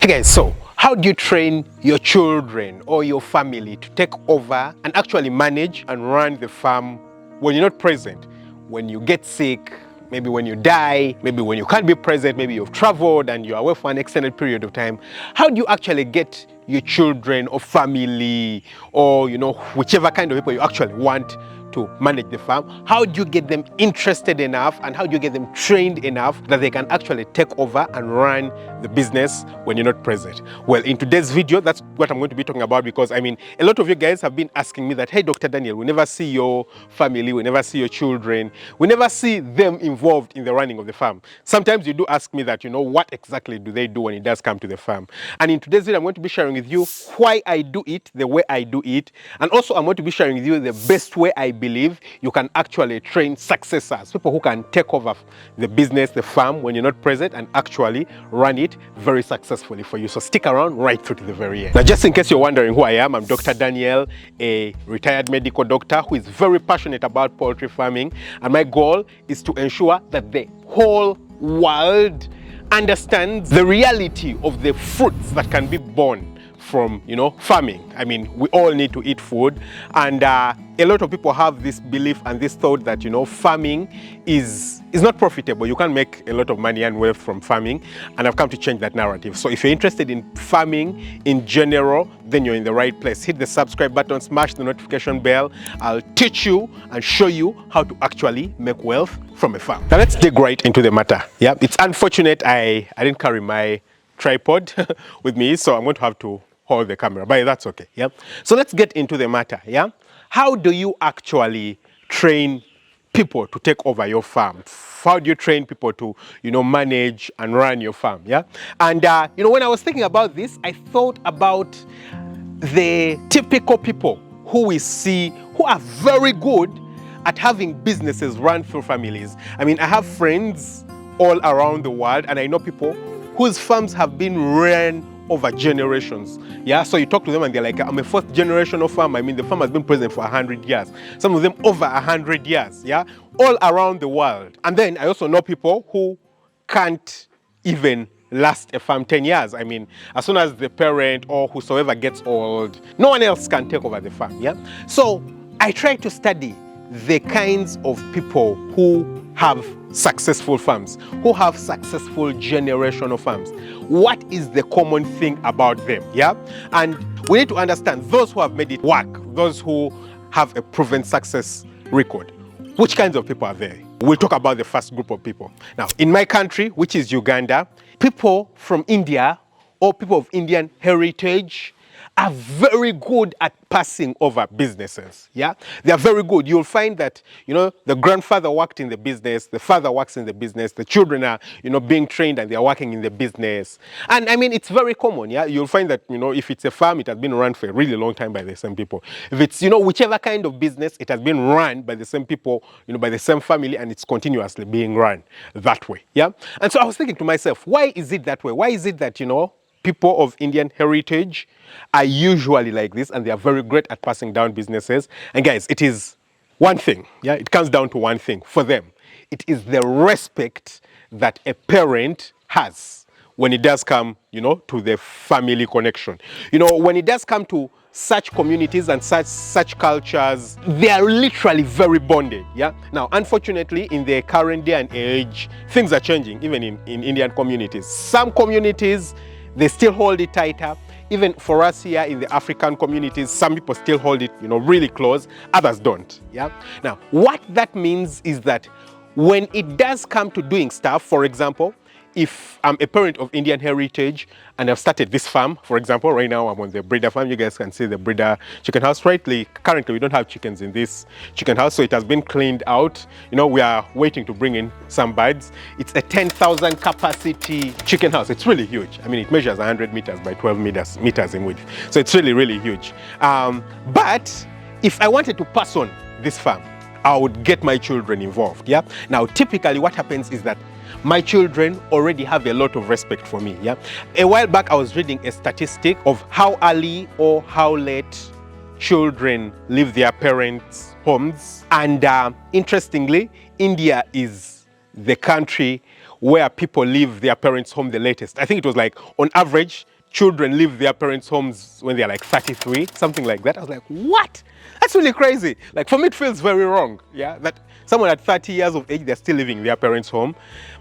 Hey guys, so how do you train your children or your family to take over and actually manage and run the farm when you're not present? When you get sick, maybe when you die, maybe when you can't be present, maybe you've traveled and you're away for an extended period of time. How do you actually get your children or family or whichever kind of people you actually want to manage the farm? How do you get them interested enough and how do you get them trained enough that they can actually take over and run the business when you're not present? Well, in today's video, that's what I'm going to be talking about, because a lot of you guys have been asking me that, hey, Dr. Daniel, we never see your family, we never see your children, we never see them involved in the running of the farm. Sometimes you do ask me that, what exactly do they do when it does come to the farm? And in today's video, I'm going to be sharing with you why I do it the way I do it. And also I'm going to be sharing with you the best way I believe you can actually train successors, people who can take over the business, the farm, when you're not present and actually run it very successfully for you. So stick around right through to the very end. Now, just in case you're wondering who I am, I'm Dr. Daniel, a retired medical doctor who is very passionate about poultry farming. And my goal is to ensure that the whole world understands the reality of the fruits that can be born from farming. We all need to eat food, and a lot of people have this belief and this thought that farming is not profitable. You can't make a lot of money and wealth from farming, and I've come to change that narrative. So if you're interested in farming in general, then you're in the right place. Hit the subscribe button, smash the notification bell. I'll teach you and show you how to actually make wealth from a farm. Now let's dig right into the matter. Yeah, it's unfortunate I didn't carry my tripod with me, so I'm going to have to hold the camera, but that's okay. Yeah, so let's get into the matter. Yeah, how do you actually train people to take over your farm? How do you train people to manage and run your farm? Yeah, and when I was thinking about this, I thought about the typical people who we see who are very good at having businesses run through families. I have friends all around the world, and I know people whose farms have been ran over generations. Yeah, so you talk to them and they're like, I'm a fourth generation of farm. The farm has been present for 100 years. Some of them over 100 years, yeah, all around the world. And then I also know people who can't even last a farm 10 years. As soon as the parent or whosoever gets old, no one else can take over the farm, yeah? So I try to study the kinds of people who have successful farms, who have successful generational farms. What is the common thing about them? Yeah, and we need to understand those who have made it work, those who have a proven success record. Which kinds of people are there? We'll talk about the first group of people. Now, in my country, which is Uganda, people from India or people of Indian heritage are very good at passing over businesses. Yeah, they are very good. You'll find that the grandfather worked in the business, the father works in the business, the children are being trained and they are working in the business. And it's very common. Yeah, you'll find that if it's a farm, it has been run for a really long time by the same people. If it's whichever kind of business, it has been run by the same people, by the same family, and it's continuously being run that way. Yeah, and so I was thinking to myself, why is it that way? Why is it that people of Indian heritage are usually like this, and they are very great at passing down businesses? And guys, it is one thing. Yeah, it comes down to one thing for them. It is the respect that a parent has when it does come, to the family connection. When it does come to such communities and such cultures, they are literally very bonded. Yeah. Now, unfortunately, in the current day and age, things are changing, even in Indian communities. Some communities, they still hold it tighter. Even for us here in the African communities, some people still hold it, really close. Others don't. Yeah. Now, what that means is that when it does come to doing stuff, for example, if I'm a parent of Indian heritage and I've started this farm, for example, right now I'm on the breeder farm. You guys can see the breeder chicken house. Currently, we don't have chickens in this chicken house, so it has been cleaned out. We are waiting to bring in some birds. It's a 10,000 capacity chicken house. It's really huge. It measures 100 meters by 12 meters in width. So it's really, really huge. But if I wanted to pass on this farm, I would get my children involved. Yeah. Now, typically what happens is that my children already have a lot of respect for me. Yeah. A while back, I was reading a statistic of how early or how late children leave their parents' homes. And interestingly, India is the country where people leave their parents' home the latest. I think it was like, on average, children leave their parents' homes when they're like 33, something like that. I was like, what? That's really crazy. Like, for me, it feels very wrong, yeah, that someone at 30 years of age, they're still living in their parents' home.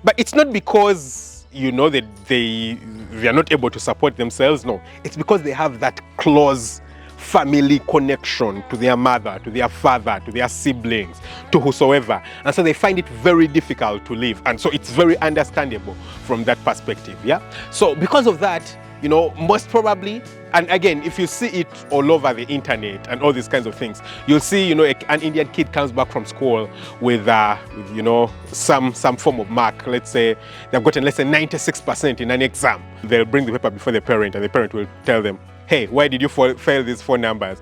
But it's not because, you know, that they are not able to support themselves. No, it's because they have that close family connection to their mother, to their father, to their siblings, to whosoever. And so they find it very difficult to live. And so it's very understandable from that perspective, yeah? So because of that, you know, most probably, and again, if you see it all over the internet and all these kinds of things, you'll see, you know, an Indian kid comes back from school with you know, some form of mark. Let's say they've gotten less than 96% in an exam. They'll bring the paper before the parent, and the parent will tell them, hey, why did you fail these 4 numbers?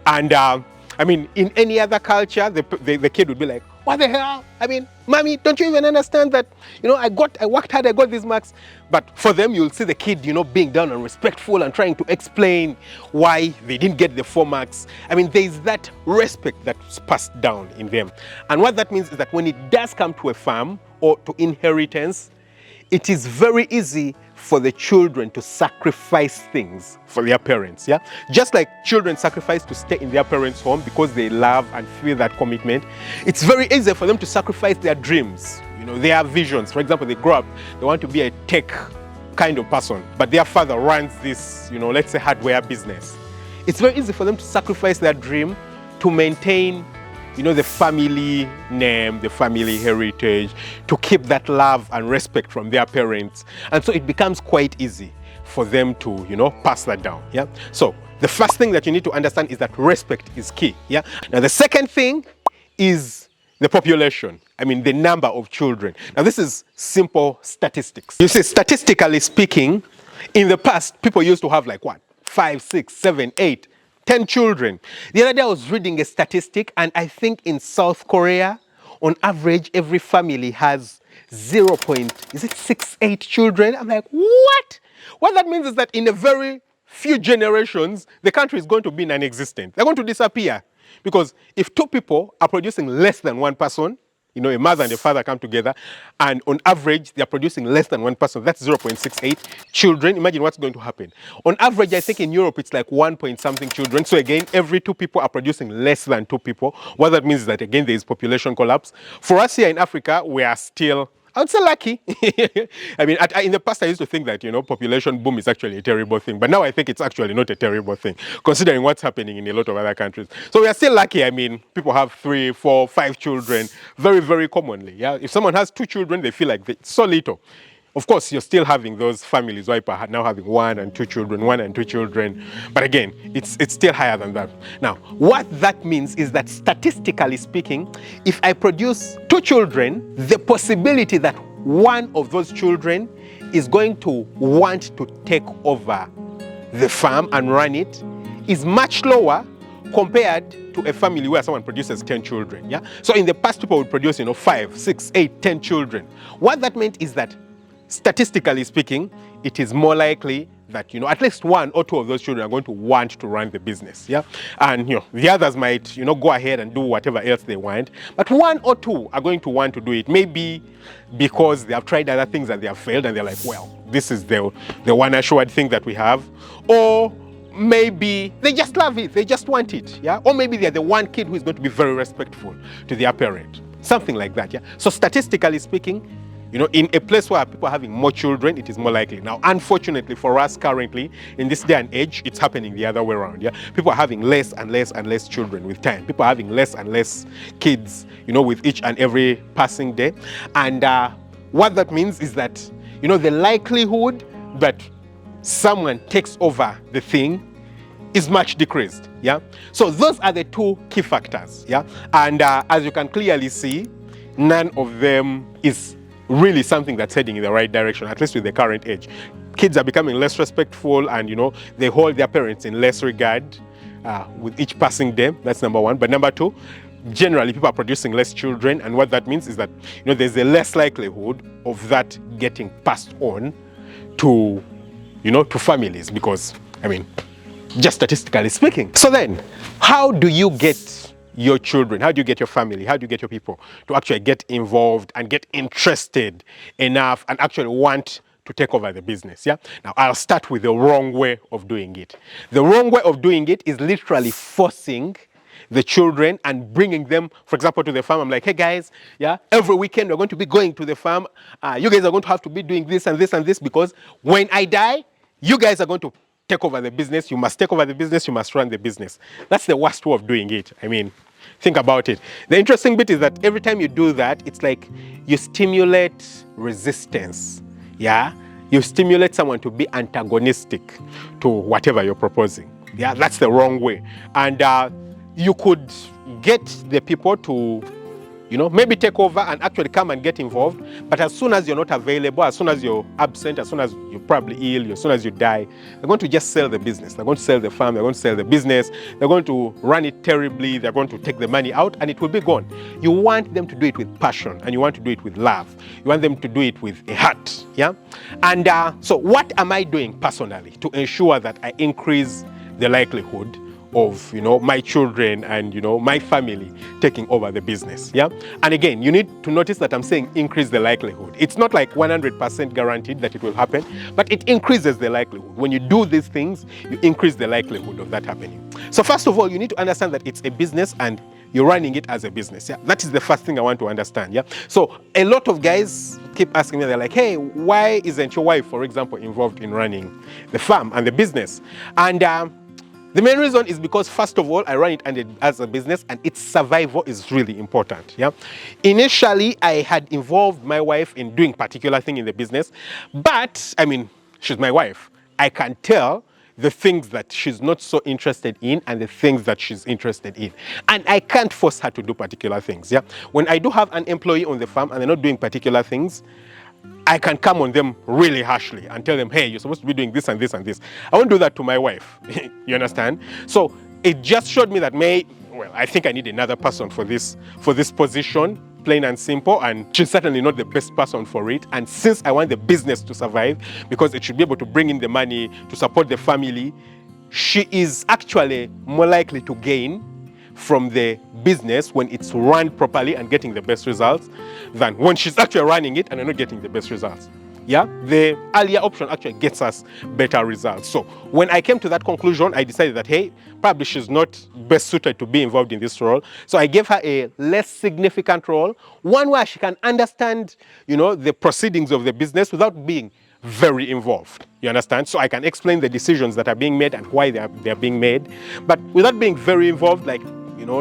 And I mean, in any other culture, the kid would be like, what the hell? I mean, mommy, don't you even understand that, you know, I worked hard, I got these marks. But for them, you'll see the kid, you know, being down and respectful and trying to explain why they didn't get the 4 marks. I mean, there's that respect that's passed down in them. And what that means is that when it does come to a farm or to inheritance, it is very easy for the children to sacrifice things for their parents, yeah? Just like children sacrifice to stay in their parents' home because they love and feel that commitment, it's very easy for them to sacrifice their dreams, you know, their visions. For example, they grow up, they want to be a tech kind of person, but their father runs this, you know, let's say hardware business. It's very easy for them to sacrifice their dream to maintain, you know, the family name, the family heritage, to keep that love and respect from their parents. And so it becomes quite easy for them to, you know, pass that down, yeah? So the first thing that you need to understand is that respect is key, yeah? Now the second thing is the population. I mean, the number of children. Now this is simple statistics. You see, statistically speaking, in the past, people used to have like what? 5, 6, 7, 8, 10 children. The other day I was reading a statistic, and I think in South Korea, on average, every family has 0.68 children. I'm like, what? What that means is that in a very few generations, the country is going to be non-existent. They're going to disappear. Because if 2 people are producing less than 1 person, you know, a mother and a father come together, and on average, they're producing less than 1 person. That's 0.68 children. Imagine what's going to happen. On average, I think in Europe, it's like 1 point something children. So again, every 2 people are producing less than 2 people. What that means is that, again, there is population collapse. For us here in Africa, we are still, I would say, lucky. I mean, in the past, I used to think that, you know, population boom is actually a terrible thing. But now I think it's actually not a terrible thing, considering what's happening in a lot of other countries. So we are still lucky. I mean, people have 3, 4, 5 children very, very commonly. Yeah, if someone has 2 children, they feel like it's so little. Of course, you're still having those families where people are now having 1 and 2 children, 1 and 2 children. But again, it's still higher than that. Now, what that means is that statistically speaking, if I produce 2 children, the possibility that one of those children is going to want to take over the farm and run it is much lower compared to a family where someone produces 10 children. Yeah. So in the past, people would produce, you know, 5, 6, 8, 10 children. What that meant is that, statistically speaking, it is more likely that, you know, at least 1 or 2 of those children are going to want to run the business, yeah? And, you know, the others might, you know, go ahead and do whatever else they want, but 1 or 2 are going to want to do it, maybe because they have tried other things and they have failed, and they're like, well, this is the one assured thing that we have, or maybe they just love it, they just want it, yeah? Or maybe they're the one kid who is going to be very respectful to their parent, something like that, yeah? So statistically speaking, you know, in a place where people are having more children, it is more likely. Now, unfortunately for us currently, in this day and age, it's happening the other way around, yeah? People are having less and less and less children with time. People are having less and less kids, you know, with each and every passing day. And what that means is that, you know, the likelihood that someone takes over the thing is much decreased, yeah? So those are the 2 key factors, yeah? And as you can clearly see, none of them is really something that's heading in the right direction, at least with the current age. Kids are becoming less respectful, and, you know, they hold their parents in less regard with each passing day. That's number 1. But number 2, generally people are producing less children, and what that means is that, you know, there's a less likelihood of that getting passed on to, you know, to families, because, I mean, just statistically speaking. So then, how do you get your children, how do you get your family, how do you get your people to actually get involved and get interested enough and actually want to take over the business. Yeah. Now I'll start with the wrong way of doing it. The wrong way of doing it is literally forcing the children and bringing them, for example, to the farm. I'm like, hey guys, yeah, every weekend we're going to be going to the farm. You guys are going to have to be doing this and this and this, because when I die, you guys are going to take over the business. You must take over the business. You must run the business. That's the worst way of doing it. I mean, think about it. The interesting bit is that every time you do that, it's like you stimulate resistance. Yeah, you stimulate someone to be antagonistic to whatever you're proposing. Yeah, that's the wrong way. And you could get the people to, maybe take over and actually come and get involved. But as soon as you're not available, as soon as you're absent, as soon as you're probably ill, as soon as you die, they're going to just sell the business. They're going to sell the farm. They're going to sell the business. They're going to run it terribly. They're going to take the money out and it will be gone. You want them to do it with passion and you want to do it with love. You want them to do it with a heart. Yeah. And so what am I doing personally to ensure that I increase the likelihood of my children and my family taking over the business? Yeah. And again, you need to notice that I'm saying increase the likelihood. It's not like 100% guaranteed that it will happen, but it increases the likelihood. When you do these things, you increase the likelihood of that happening. So first of all, you need to understand that it's a business and you're running it as a business. Yeah. That is the first thing I want to understand. Yeah. So a lot of guys keep asking me, they're like, hey, why isn't your wife, for example, involved in running the farm and the business? And the main reason is because, first of all, I run it as a business and its survival is really important. Yeah. Initially, I had involved my wife in doing particular thing in the business, but I mean, she's my wife. I can tell the things that she's not so interested in and the things that she's interested in. And I can't force her to do particular things. Yeah. When I do have an employee on the farm and they're not doing particular things, I can come on them really harshly and tell them, hey, you're supposed to be doing this and this and this. I won't do that to my wife. You understand? So it just showed me that I think I need another person for this position, plain and simple, and she's certainly not the best person for it. And since I want the business to survive, because it should be able to bring in the money to support the family, she is actually more likely to gain from the business when it's run properly and getting the best results than when she's actually running it and not getting the best results. Yeah, the earlier option actually gets us better results. So when I came to that conclusion, I decided that, hey, probably she's not best suited to be involved in this role. So I gave her a less significant role, one where she can understand, the proceedings of the business without being very involved. You understand? So I can explain the decisions that are being made and why they're being made, but without being very involved, like,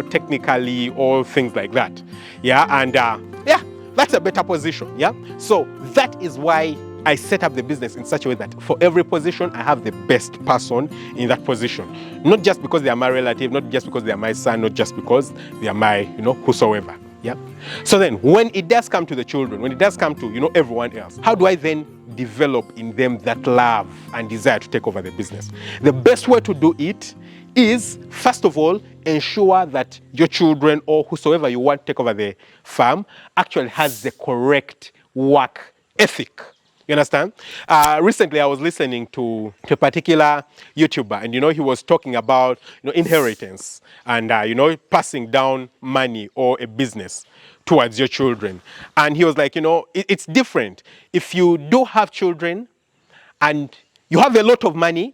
technically, all things like that. Yeah, and that's a better position. Yeah, so that is why I set up the business in such a way that for every position, I have the best person in that position. Not just because they are my relative, not just because they are my son, not just because they are my, whosoever. Yeah. So then when it does come to the children, when it does come to, everyone else, how do I then develop in them that love and desire to take over the business? The best way to do it is, first of all, ensure that your children or whosoever you want to take over the farm actually has the correct work ethic. You understand? Recently, I was listening to a particular YouTuber, and he was talking about inheritance and passing down money or a business towards your children. And he was like, it's different. If you do have children and you have a lot of money,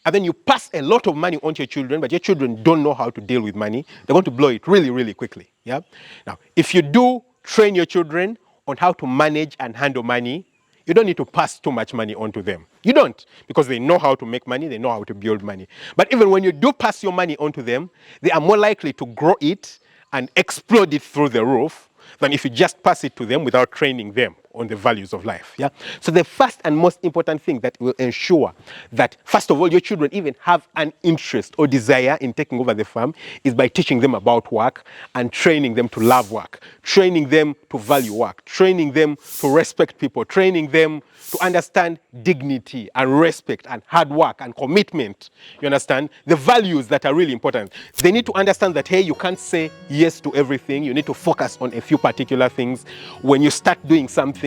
and then you pass a lot of money on to your children, but your children don't know how to deal with money, they're going to blow it really, really quickly. Yeah. Now, if you do train your children on how to manage and handle money, you don't need to pass too much money on to them. You don't, because they know how to make money, they know how to build money. But even when you do pass your money on to them, they are more likely to grow it and explode it through the roof than if you just pass it to them without training them on the values of life. Yeah. So the first and most important thing that will ensure that, first of all, your children even have an interest or desire in taking over the farm is by teaching them about work and training them to love work, training them to value work, training them to respect people, training them to understand dignity and respect and hard work and commitment. You understand? The values that are really important. They need to understand that, hey, you can't say yes to everything. You need to focus on a few particular things. When you start doing something,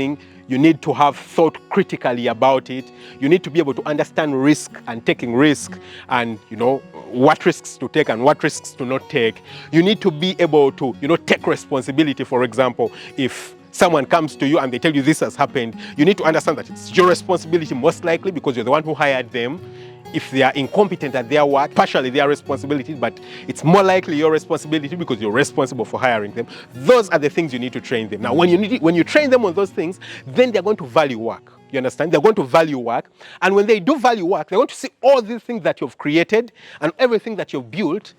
you need to have thought critically about it. You need to be able to understand risk and taking risk and, what risks to take and what risks to not take. You need to be able to, take responsibility, for example, if someone comes to you and they tell you this has happened, you need to understand that it's your responsibility most likely because you're the one who hired them. If they are incompetent at their work, partially their responsibility, but it's more likely your responsibility because you're responsible for hiring them. Those are the things you need to train them. Now, when you train them on those things, then they're going to value work. You understand? They're going to value work. And when they do value work, they're going to see all these things that you've created and everything that you've built.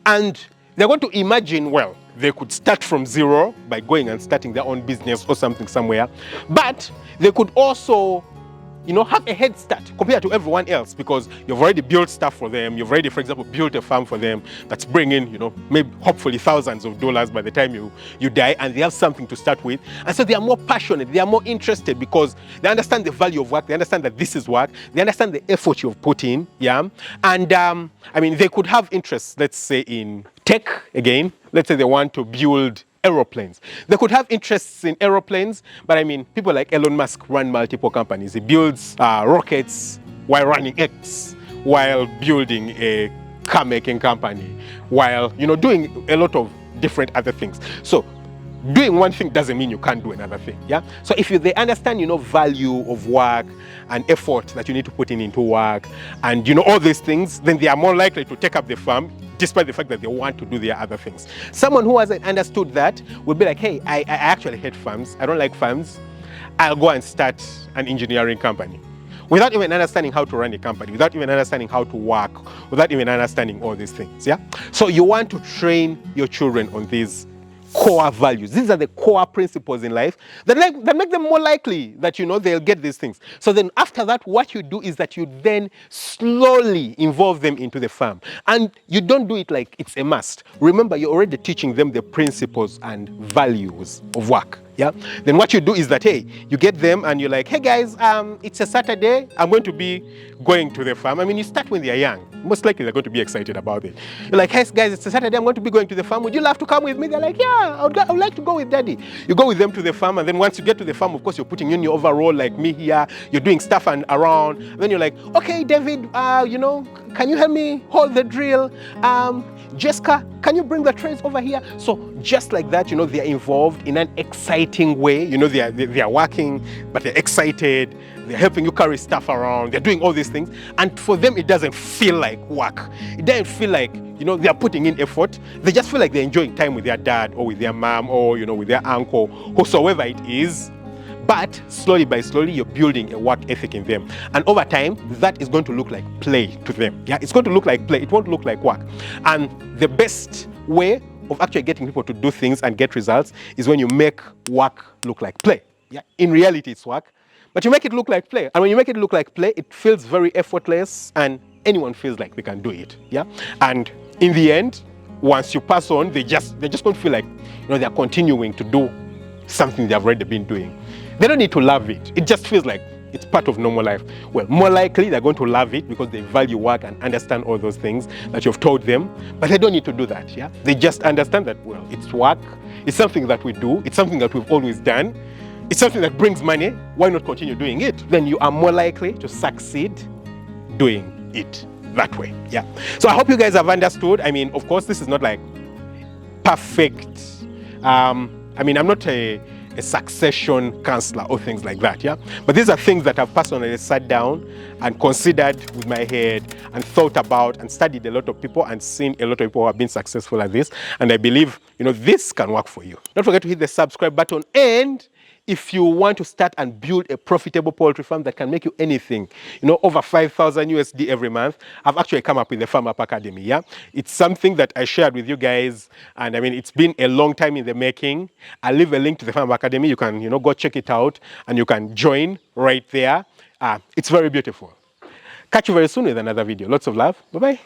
And they're going to imagine, well, they could start from zero by going and starting their own business or something somewhere. But they could also, have a head start compared to everyone else because you've already built stuff for them. You've already, for example, built a farm for them that's bringing, maybe hopefully thousands of dollars by the time you die, and they have something to start with. And so they are more passionate, they are more interested because they understand the value of work, they understand that this is work, they understand the effort you've put in, yeah? And they could have interests, let's say in tech again. Let's say they want to build aeroplanes. They could have interests in aeroplanes, but people like Elon Musk run multiple companies. He builds rockets while running X, while building a car making company, while doing a lot of different other things. So doing one thing doesn't mean you can't do another thing. Yeah. So if they understand value of work and effort that you need to put into work and all these things, then they are more likely to take up the farm despite the fact that they want to do their other things. Someone who hasn't understood that will be like, hey, I actually hate farms. I don't like farms. I'll go and start an engineering company. Without even understanding how to run a company, without even understanding how to work, without even understanding all these things. Yeah. So you want to train your children on these core values. These are the core principles in life that make them more likely that they'll get these things. So then after that, what you do is that you then slowly involve them into the farm. And you don't do it like it's a must. Remember, you're already teaching them the principles and values of work. Yeah. Then what you do is that, hey, you get them and you're like, hey guys, it's a Saturday. I'm going to be going to the farm. You start when they're young. Most likely they're going to be excited about it. You're like, hey guys, it's a Saturday. I'm going to be going to the farm. Would you love to come with me? They're like, yeah, I would like to go with daddy. You go with them to the farm. And then once you get to the farm, of course, you're putting in your overall like me here. You're doing stuff and around. And then you're like, okay, David, can you help me hold the drill? Jessica, can you bring the trays over here? So just like that, they're involved in an exciting way. They are working, but they're excited. They're helping you carry stuff around. They're doing all these things. And for them, it doesn't feel like work. It doesn't feel like, they're putting in effort. They just feel like they're enjoying time with their dad or with their mom or, with their uncle, whosoever it is. But slowly by slowly, you're building a work ethic in them. And over time, that is going to look like play to them. Yeah, it's going to look like play. It won't look like work. And the best way of actually getting people to do things and get results is when you make work look like play. Yeah, in reality, it's work, but you make it look like play. And when you make it look like play, it feels very effortless and anyone feels like they can do it. Yeah, and in the end, once you pass on, they just don't feel like they're continuing to do something they've already been doing. They don't need to love it. It just feels like it's part of normal life. Well, more likely they're going to love it because they value work and understand all those things that you've taught them, but they don't need to do that. Yeah, they just understand that, well, it's work. It's something that we do. It's something that we've always done. It's something that brings money. Why not continue doing it? Then you are more likely to succeed doing it that way. Yeah. So I hope you guys have understood. Of course, this is not like perfect. I'm not a succession counselor or things like that, yeah? But these are things that I've personally sat down and considered with my head and thought about and studied a lot of people and seen a lot of people who have been successful at this. And I believe, this can work for you. Don't forget to hit the subscribe button. And if you want to start and build a profitable poultry farm that can make you anything, over 5,000 USD every month, I've actually come up with the Farm Up Academy, yeah? It's something that I shared with you guys, and it's been a long time in the making. I'll leave a link to the Farm Up Academy. You can, go check it out, and you can join right there. It's very beautiful. Catch you very soon with another video. Lots of love. Bye-bye.